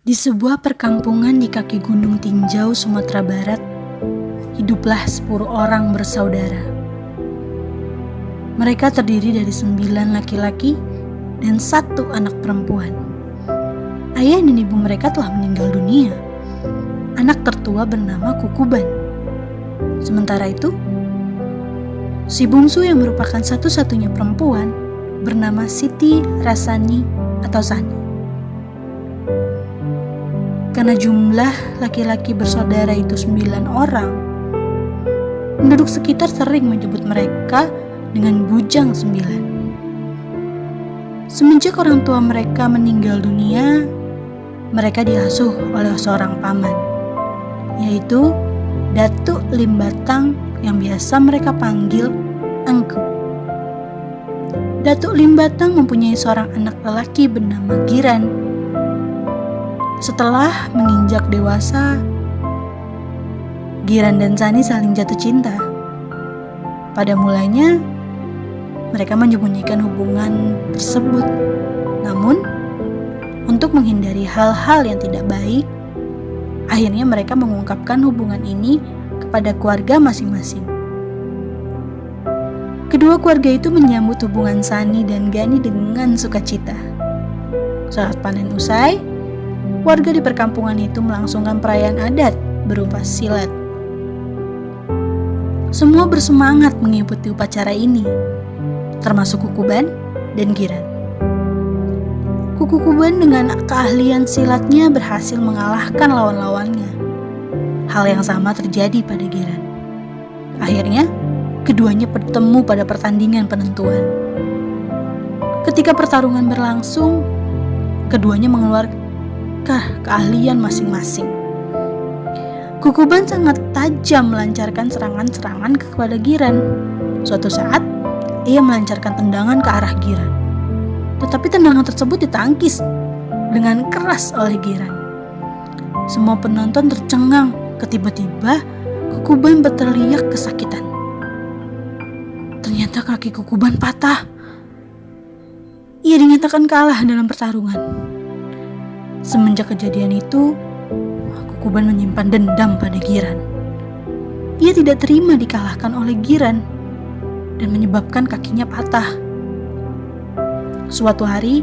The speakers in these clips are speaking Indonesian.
Di sebuah perkampungan di kaki Gunung Tinjau, Sumatera Barat, hiduplah 10 orang bersaudara. Mereka terdiri dari 9 laki-laki dan 1 anak perempuan. Ayah dan ibu mereka telah meninggal dunia. Anak tertua bernama Kukuban. Sementara itu, si bungsu yang merupakan satu-satunya perempuan bernama Siti Rasani atau Sani. Karena jumlah laki-laki bersaudara itu 9 orang, penduduk sekitar sering menyebut mereka dengan Bujang 9. Semenjak orang tua mereka meninggal dunia, mereka diasuh oleh seorang paman, yaitu Datuk Limbatang yang biasa mereka panggil Engku. Datuk Limbatang mempunyai seorang anak lelaki bernama Giran. Setelah menginjak dewasa, Giran dan Sani saling jatuh cinta. Pada mulanya, mereka menyembunyikan hubungan tersebut. Namun, untuk menghindari hal-hal yang tidak baik, akhirnya mereka mengungkapkan hubungan ini kepada keluarga masing-masing. Kedua keluarga itu menyambut hubungan Sani dan Gani dengan sukacita. Saat panen usai, warga di perkampungan itu melangsungkan perayaan adat berupa silat. Semua bersemangat mengikuti upacara ini, termasuk Kukuban dan Giran. Kukuban dengan keahlian silatnya berhasil mengalahkan lawan-lawannya. Hal yang sama terjadi pada Giran. Akhirnya, keduanya bertemu pada pertandingan penentuan. Ketika pertarungan berlangsung, keduanya mengeluarkan keahlian masing-masing. Kukuban sangat tajam melancarkan serangan-serangan kepada Giran. Suatu saat, ia melancarkan tendangan ke arah Giran. Tetapi tendangan tersebut ditangkis dengan keras oleh Giran. Semua penonton tercengang tiba-tiba Kukuban berteriak kesakitan. Ternyata kaki Kukuban patah. Ia dinyatakan kalah dalam pertarungan. Semenjak kejadian itu, Kukuban menyimpan dendam pada Giran. Ia tidak terima dikalahkan oleh Giran dan menyebabkan kakinya patah. Suatu hari,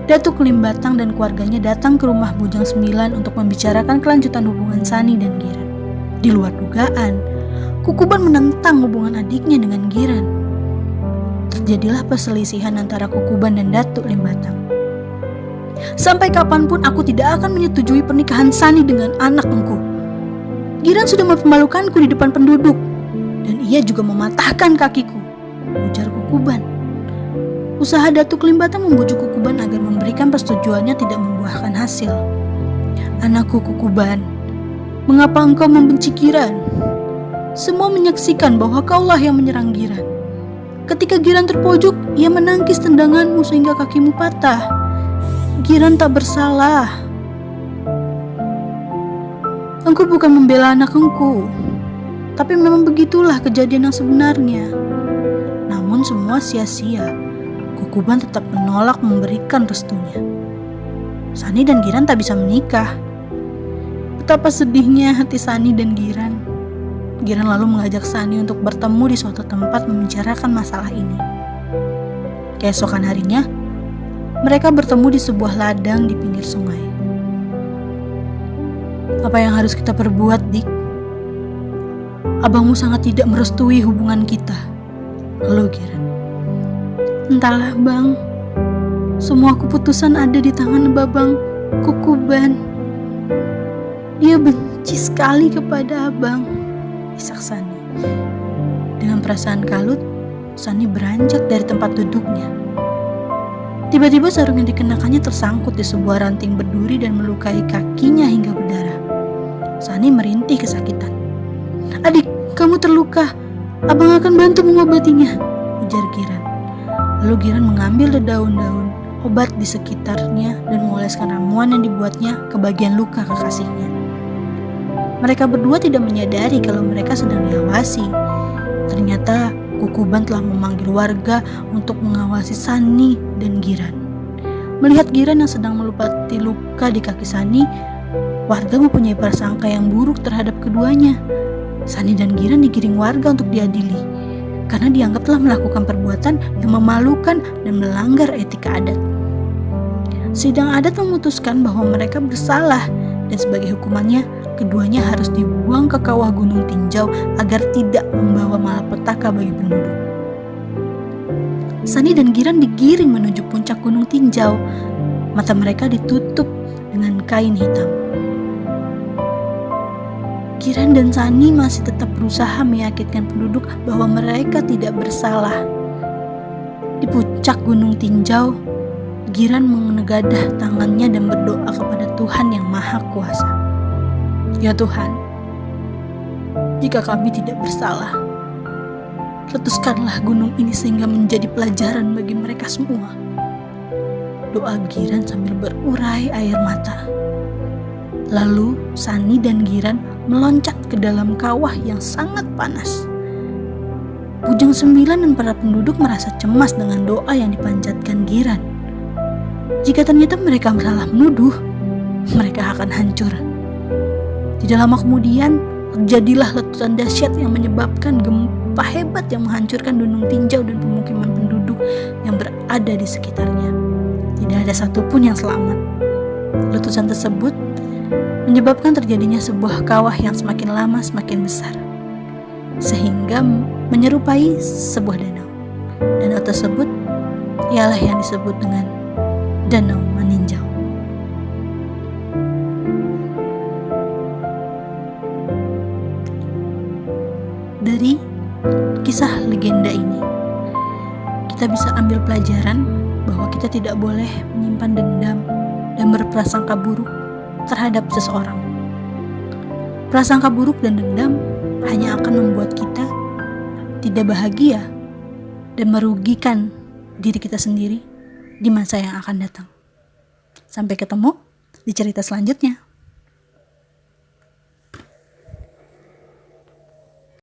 Datuk Limbatang dan keluarganya datang ke rumah Bujang 9 untuk membicarakan kelanjutan hubungan Sani dan Giran. Di luar dugaan, Kukuban menentang hubungan adiknya dengan Giran. Terjadilah perselisihan antara Kukuban dan Datuk Limbatang. Sampai kapanpun aku tidak akan menyetujui pernikahan Sani dengan anak Engku. Giran sudah mempermalukanku di depan penduduk, dan ia juga mematahkan kakiku, ujar Kukuban. Usaha Datuk Limbatang membujuk Kukuban agar memberikan persetujuannya tidak membuahkan hasil. Anakku Kukuban, mengapa engkau membenci Giran? Semua menyaksikan bahwa kaulah yang menyerang Giran. Ketika Giran terpojok, ia menangkis tendanganmu sehingga kakimu patah. Giran tak bersalah. Engkau bukan membela anak engkau, tapi memang begitulah kejadian yang sebenarnya. Namun semua sia-sia. Kukuban tetap menolak memberikan restunya. Sani dan Giran tak bisa menikah. Betapa sedihnya hati Sani dan Giran. Giran lalu mengajak Sani untuk bertemu di suatu tempat membicarakan masalah ini. Keesokan harinya, mereka bertemu di sebuah ladang di pinggir sungai. Apa yang harus kita perbuat, Dik? Abangmu sangat tidak merestui hubungan kita, keluh Giran. Entahlah, Bang. Semua keputusan ada di tangan Babang Kukuban. Dia benci sekali kepada Abang, isak Sani. Dengan perasaan kalut, Sani beranjak dari tempat duduknya. Tiba-tiba sarung yang dikenakannya tersangkut di sebuah ranting berduri dan melukai kakinya hingga berdarah. Sani merintih kesakitan. Adik, kamu terluka. Abang akan bantu mengobatinya, ujar Giran. Lalu Giran mengambil daun-daun obat di sekitarnya dan mengoleskan ramuan yang dibuatnya ke bagian luka kekasihnya. Mereka berdua tidak menyadari kalau mereka sedang diawasi. Ternyata Kukuban telah memanggil warga untuk mengawasi Sani dan Giran. Melihat Giran yang sedang melupati luka di kaki Sani, warga mempunyai prasangka yang buruk terhadap keduanya. Sani dan Giran digiring warga untuk diadili karena dianggap telah melakukan perbuatan yang memalukan dan melanggar etika adat. Sidang adat memutuskan bahwa mereka bersalah dan sebagai hukumannya, keduanya harus dibuang ke kawah Gunung Tinjau agar tidak membawa malapetaka bagi penduduk. Sani dan Giran digiring menuju puncak Gunung Tinjau. Mata mereka ditutup dengan kain hitam. Giran dan Sani masih tetap berusaha meyakinkan penduduk bahwa mereka tidak bersalah. Di puncak Gunung Tinjau, Giran mengegadah tangannya dan berdoa kepada Tuhan yang Maha Kuasa. Ya Tuhan, jika kami tidak bersalah, letuskanlah gunung ini sehingga menjadi pelajaran bagi mereka semua. Doa Giran sambil berurai air mata. Lalu Sani dan Giran meloncat ke dalam kawah yang sangat panas. Bujang 9 dan para penduduk merasa cemas dengan doa yang dipanjatkan Giran. Jika ternyata mereka salah menuduh, mereka akan hancur. Tidak lama kemudian, terjadilah letusan dahsyat yang menyebabkan gempa hebat yang menghancurkan Gunung Tinjau dan pemukiman penduduk yang berada di sekitarnya. Tidak ada satupun yang selamat. Letusan tersebut menyebabkan terjadinya sebuah kawah yang semakin lama semakin besar, sehingga menyerupai sebuah danau. Danau tersebut ialah yang disebut dengan Danau Maninjau. Dari kisah legenda ini, kita bisa ambil pelajaran bahwa kita tidak boleh menyimpan dendam dan berprasangka buruk terhadap seseorang. Prasangka buruk dan dendam hanya akan membuat kita tidak bahagia dan merugikan diri kita sendiri di masa yang akan datang. Sampai ketemu di cerita selanjutnya.